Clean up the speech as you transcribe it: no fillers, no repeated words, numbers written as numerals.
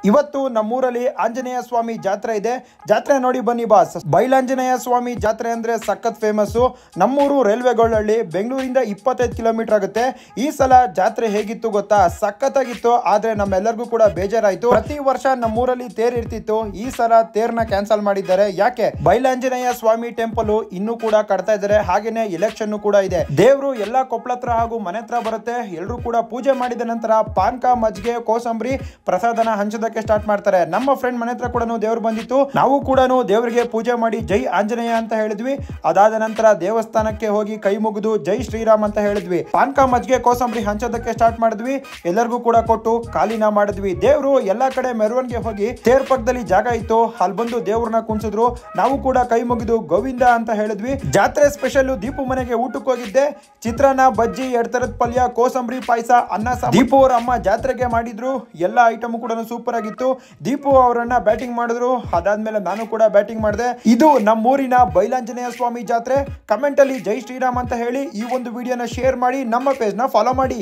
ಇವತ್ತು ನಮ್ಮೂರಲ್ಲಿ ಆಂಜನೇಯ ಸ್ವಾಮಿ ಜಾತ್ರೆ ಇದೆ. ಜಾತ್ರೆ ನೋಡಿ ಬನ್ನಿ ಬಾಸ್. ಬೈಲಾಂಜನೇಯ ಸ್ವಾಮಿ ಜಾತ್ರೆ ಅಂದ್ರೆ ಸಖತ್ ಫೇಮಸ್. ನಮ್ಮೂರು ರೈಲ್ವೆ ಗೋಳಹಳ್ಳಿ, ಬೆಂಗಳೂರಿಂದ 25 ಕಿಲೋಮೀಟರ್ ಆಗುತ್ತೆ. ಈ ಸಲ ಜಾತ್ರೆ ಹೇಗಿತ್ತು ಗೊತ್ತಾ? ಸಖತ್ತಾಗಿತ್ತು. ಆದ್ರೆ ನಮ್ಮೆಲ್ಲರಿಗೂ ಕೂಡ ಬೇಜಾರಾಯ್ತು. ಪ್ರತಿ ವರ್ಷ ನಮ್ಮೂರಲ್ಲಿ ತೇರ್ ಇರ್ತಿತ್ತು. ಈ ಸಲ ತೇರ್ನ ಕ್ಯಾನ್ಸಲ್ ಮಾಡಿದ್ದಾರೆ. ಯಾಕೆ? ಬೈಲಾಂಜನೇಯ ಸ್ವಾಮಿ ಟೆಂಪಲ್ ಇನ್ನೂ ಕೂಡ ಕಟ್ತಾ ಇದ್ದಾರೆ. ಹಾಗೇನೆ ಎಲೆಕ್ಷನ್ ಕೂಡ ಇದೆ. ದೇವರು ಎಲ್ಲಾ ಕೊಪ್ಪಳ ಹತ್ರ ಹಾಗೂ ಮನೆ ಹತ್ರ ಬರುತ್ತೆ. ಎಲ್ಲರೂ ಕೂಡ ಪೂಜೆ ಮಾಡಿದ ನಂತರ ಪಾನ್ಕ, ಮಜ್ಜಿಗೆ, ಕೋಸಂಬರಿ ಪ್ರಸಾದನ ಹಂಚೋದಕ್ಕೆ ಸ್ಟಾರ್ಟ್ ಮಾಡ್ತಾರೆ. ನಮ್ಮ ಫ್ರೆಂಡ್ ಮನೆ ಹತ್ರ ಕೂಡ ದೇವ್ರು ಬಂದಿತ್ತು. ನಾವು ಕೂಡ ದೇವರಿಗೆ ಪೂಜೆ ಮಾಡಿ ಜೈ ಆಂಜನೇಯ ಅಂತ ಹೇಳಿದ್ವಿ. ಅದಾದ ನಂತರ ದೇವಸ್ಥಾನಕ್ಕೆ ಹೋಗಿ ಕೈ ಮುಗಿದು ಜೈ ಶ್ರೀರಾಮ್ ಅಂತ ಹೇಳಿದ್ವಿ. ಪಾನ್ಕ, ಮಜ್ಜಿಗೆ, ಕೋಸಂಬರಿ ಹಂಚೋದಕ್ಕೆ ಸ್ಟಾರ್ಟ್ ಮಾಡಿದ್ವಿ. ಎಲ್ಲರಿಗೂ ಕೂಡ ಕೊಟ್ಟು ಕಾಲಿನ ಮಾಡಿದ್ವಿ. ದೇವ್ರು ಎಲ್ಲಾ ಕಡೆ ಮೆರವಣಿಗೆ ಹೋಗಿ ತೇರ್ ಪಕ್ಕದಲ್ಲಿ ಜಾಗ ಇತ್ತು. ಅಲ್ಲಿ ಬಂದು ದೇವ್ರನ್ನ ಕುಣಿಸಿದ್ರು. ನಾವು ಕೂಡ ಕೈ ಮುಗಿದು ಗೋವಿಂದ ಅಂತ ಹೇಳಿದ್ವಿ. ಜಾತ್ರೆ ಸ್ಪೆಷಲ್ ದೀಪು ಮನೆಗೆ ಊಟಕ್ಕೆ ಹೋಗಿದ್ದೆ. ಚಿತ್ರಾನ್ನ, ಬಜ್ಜಿ, 2 ತರದ ಪಲ್ಯ, ಕೋಸಂಬರಿ, ಪಾಯಸ, ಅನ್ನ ಸಾಂಬಾರ್. ದೀಪು ಅವರ ಅಮ್ಮ ಜಾತ್ರೆಗೆ ಮಾಡಿದ್ರು. ಎಲ್ಲಾ ಐಟಮ್ ಕೂಡ ಸೂಪರ್ ಆಗಿತ್ತು. ದೀಪು ಅವರನ್ನ ಬ್ಯಾಟಿಂಗ್ ಮಾಡಿದ್ರು. ಅದಾದ್ಮೇಲೆ ನಾನು ಕೂಡ ಬ್ಯಾಟಿಂಗ್ ಮಾಡಿದೆ. ಇದು ನಮ್ಮೂರಿನ ಬೈಲಾಂಜನೇಯ ಸ್ವಾಮಿ ಜಾತ್ರೆ. ಕಮೆಂಟ್ ಅಲ್ಲಿ ಜೈ ಶ್ರೀರಾಮ್ ಅಂತ ಹೇಳಿ ಈ ಒಂದು ವಿಡಿಯೋನ ಶೇರ್ ಮಾಡಿ, ನಮ್ಮ ಪೇಜ್ ನ ಫಾಲೋ ಮಾಡಿ.